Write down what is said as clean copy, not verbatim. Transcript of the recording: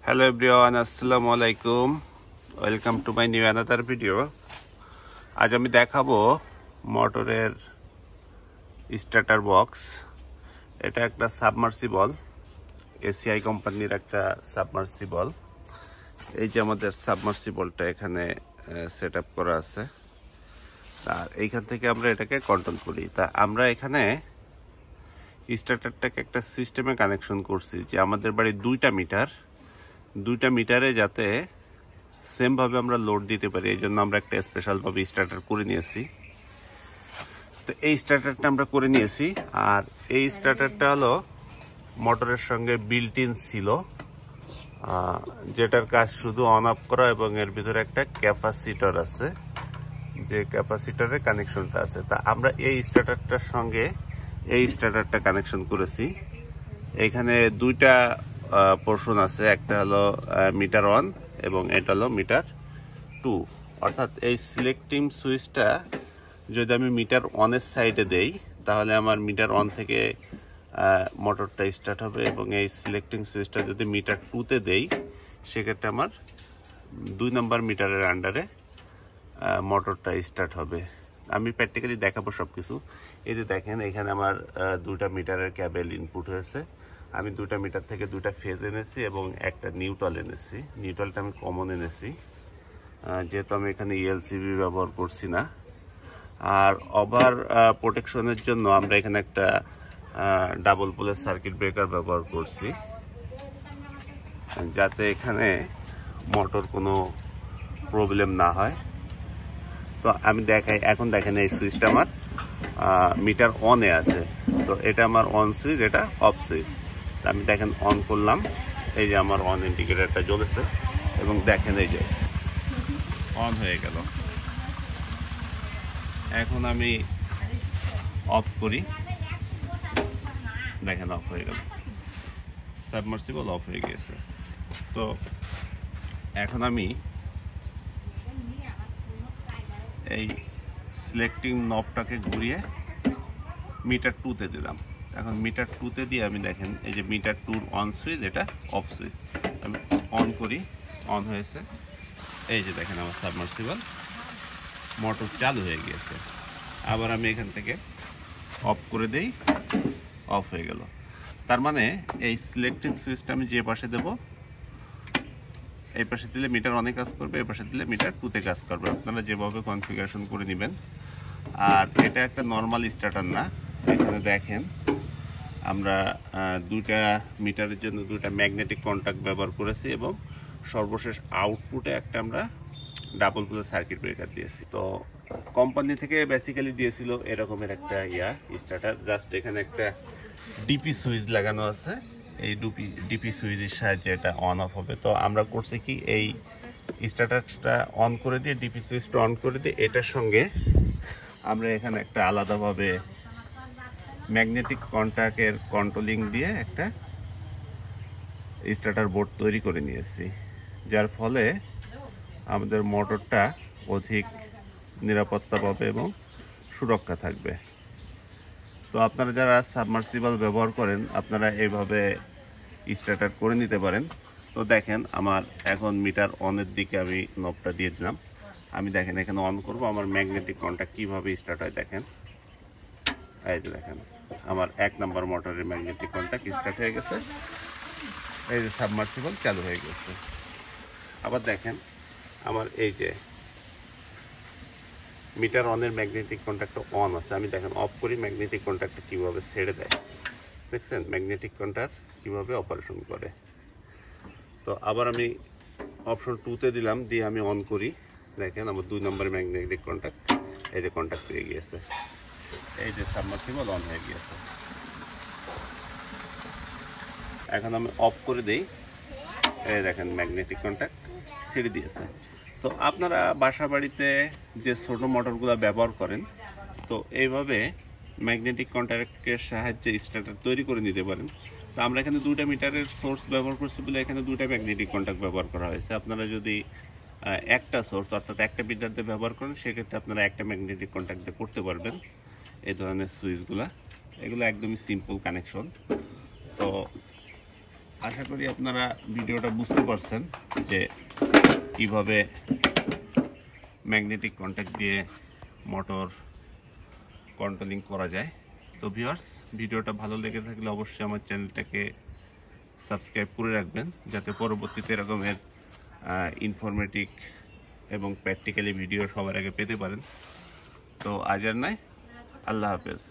Hello everyone, আসসালামু আলাইকুম। Welcome to my new another video. আজ আমি দেখাবো মোটরের স্টার্টার বক্স। এটা একটা সাবমার্সিবল, এসিআই কোম্পানির একটা সাবমার্সিবল। এই যে আমাদের সাবমার্সিবলটা এখানে সেট আপ করা আছে, আর এইখান থেকে আমরা এটাকে কন্ট্রোল করি। তা আমরা এখানে স্টার্টারটাকে একটা সিস্টেমে কানেকশন করছি যে আমাদের বাড়ি দুইটা মিটারে যাতে সেম ভাবে আমরা লোড দিতে পারি, এই জন্য আমরা একটা স্পেশাল ভাবে স্টার্টার করে নিয়েছি। তো এই স্টার্টারটা আমরা করে নিয়েছি, আর এই স্টার্টারটা হলো মোটরের সঙ্গে বিল্ট ইন ছিল, যেটার কাজ শুধু অন অফ করা, এবং এর ভিতরে একটা ক্যাপাসিটর আছে, যে ক্যাপাসিটরের কানেকশনটা আছে। তা আমরা এই স্টার্টারটার সঙ্গে এই স্টার্টারটা কানেকশন করেছি। এখানে দুইটা পোর্শন আছে, একটা হলো মিটার অন এবং এটা হলো মিটার টু। অর্থাৎ এই সিলেক্টিং সুইচটা যদি আমি মিটার অনের সাইডে দেই, তাহলে আমার মিটার অন থেকে মোটরটা স্টার্ট হবে, এবং এই সিলেক্টিং সুইচটা যদি মিটার টুতে দেই, সেক্ষেত্রে আমার 2 নম্বর মিটারের আন্ডারে মোটরটা স্টার্ট হবে। আমি প্র্যাকটিক্যালি দেখাবো সবকিছু। এই যে দেখেন, এখানে আমার 2টা মিটারের ক্যাবেল ইনপুট হয়েছে। আমি 2টা মিটার থেকে 2টা ফেজ এনেছি এবং একটা নিউট্রাল এনেছি। নিউট্রালটা আমি কমন এনেছি, যেহেতু আমি এখানে ইএলসিবি ব্যবহার করছি না। আর ওভার প্রোটেকশনের জন্য আমরা এখানে একটা ডাবল পোলের সার্কিট ব্রেকার ব্যবহার করছি, যাতে এখানে মোটর কোনো প্রবলেম না হয়। তো আমি দেখাই, এখন দেখেন এই সুইচটা আমার মিটার অনে আছে। তো এটা আমার অন সুইচ, এটা অফ সুইচ। আমি দেখেন অন করলাম, এই যে আমার অন ইন্ডিকেটরটা জ্বলেছে, এবং দেখেন এই যে অন হয়ে গেল। এখন আমি অফ করি, দেখেন অফ হয়ে গেল, সাবমার্সিবল অফ হয়ে গিয়েছে। তো এখন আমি এই সিলেক্টিং নবটাকে ঘুরিয়ে মিটার টুতে দিলাম। এখন মিটার টুতে দিয়ে আমি দেখেন এই যে মিটার টুর অন সুইচ, এটা অফ সুইচ। আমি অন করি, অন হয়েছে। এই যে দেখেন আমার সাবমার্সিবল মোটর চালু হয়ে গিয়েছে। আবার আমি এখান থেকে অফ করে দেই, অফ হয়ে গেল। তার মানে এই সিলেক্টিং সুইচটা আমি যে পাশে দেব, এই পাশে দিলে মিটার অনে কাজ করবে, এই পাশে দিলে মিটার টুতে কাজ করবে। আপনারা যেভাবে কনফিগারেশন করে নেবেন। আর এটা একটা নর্মাল স্টার্টার না। এখানে দেখেন আমরা 2টা মিটারের জন্য 2টা ম্যাগনেটিক কন্ট্যাক্ট ব্যবহার করেছি, এবং সর্বশেষ আউটপুটে একটা আমরা ডাবল পোলের সার্কিট ব্রেকার দিয়েছি। তো কোম্পানি থেকে বেসিক্যালি দিয়েছিল এরকমের একটা স্টার্টার। জাস্ট এখানে একটা ডিপি সুইচ লাগানো আছে, এই ডিপি সুইচের সাহায্যে এটা অন অফ হবে। তো আমরা করছি কি, এই স্টার্টারটা অন করে দিয়ে, ডিপি সুইচটা অন করে দিয়ে, এটার সঙ্গে আমরা এখানে একটা আলাদাভাবে ম্যাগনেটিক কন্ট্যাক্টের কন্ট্রোলিং দিয়ে একটা স্টার্টার বোর্ড তৈরি করে নিয়েছি, যার ফলে আমাদের মোটরটা অধিক নিরাপত্তা পাবে এবং সুরক্ষা থাকবে। তো আপনারা যারা সাবমার্সিবল ব্যবহার করেন, আপনারা এইভাবে স্টার্টার করে নিতে পারেন। তো দেখেন আমার এখন মিটার অনের দিকে আমি নবটা দিয়ে দিলাম। আমি দেখেন এখানে অন করব, আমার ম্যাগনেটিক কন্ট্যাক্ট কিভাবে স্টার্ট হয় দেখেন। এই যে দেখেন আমার 1 নম্বর মোটরের ম্যাগনেটিক কন্ট্যাক্ট স্টার্ট হয়ে গেছে। এই যে সাবমার্সিবল চালু হয়ে গেছে। আবার দেখেন আমার এই যে মিটার অনের ম্যাগনেটিক কন্ট্যাক্টটা অন আছে। আমি দেখেন অফ করি, ম্যাগনেটিক কন্ট্যাক্টটা কিভাবে ছেড়ে দেয়, দেখছেন ম্যাগনেটিক কন্ট্যাক্ট কিভাবে অপারেশন করে। তো আবার আমি অপশন 2তে দিলাম, দিয়ে আমি অন করি, দেখেন আমার 2 নম্বরের ম্যাগনেটিক কন্ট্যাক্ট, এই যে কন্ট্যাক্ট পেয়ে গিয়েছে। এই যে সাবমার্সিবল অন হয়ে গিয়েছে। এখন আমি অফ করে দেই, এই দেখেন ম্যাগনেটিক কন্ট্যাক্ট ছেড়ে দিয়েছে। তো আপনারা বাসা বাড়িতে যে ছোট মোটরগুলো ব্যবহার করেন, তো এইভাবে ম্যাগনেটিক কন্ট্যাক্টের সাহায্যে স্টার্টার তৈরি করে নিতে পারেন। তো আমরা এখানে 2টা মিটারের সোর্স ব্যবহার করছি বলে এখানে 2টা ম্যাগনেটিক কন্ট্যাক্ট ব্যবহার করা হয়েছে। আপনারা যদি একটা সোর্স অর্থাৎ একটা মিটার দিয়ে ব্যবহার করেন, সেক্ষেত্রে আপনারা একটা ম্যাগনেটিক কন্ট্যাক্ট দিয়ে করতে পারবেন এই ধরনের সুইচগুলা। এগুলো একদমই সিম্পল কানেকশন। তো আশা করি আপনারা ভিডিওটা বুঝতে পারছেন যে কিভাবে ম্যাগনেটিক কন্ট্যাক্ট দিয়ে মোটর কন্ট্রোলিং করা যায়। তো ভিউয়ার্স, ভিডিওটা ভালো লেগে থাকলে অবশ্যই আমার চ্যানেলটাকে সাবস্ক্রাইব করে রাখবেন, যাতে পরবর্তীতে এরকমের ইনফরমেটিভ এবং প্র্যাকটিক্যালি ভিডিও সবার আগে পেতে পারেন। তো আজ আর নয়, আল্লাহ হাফেজ।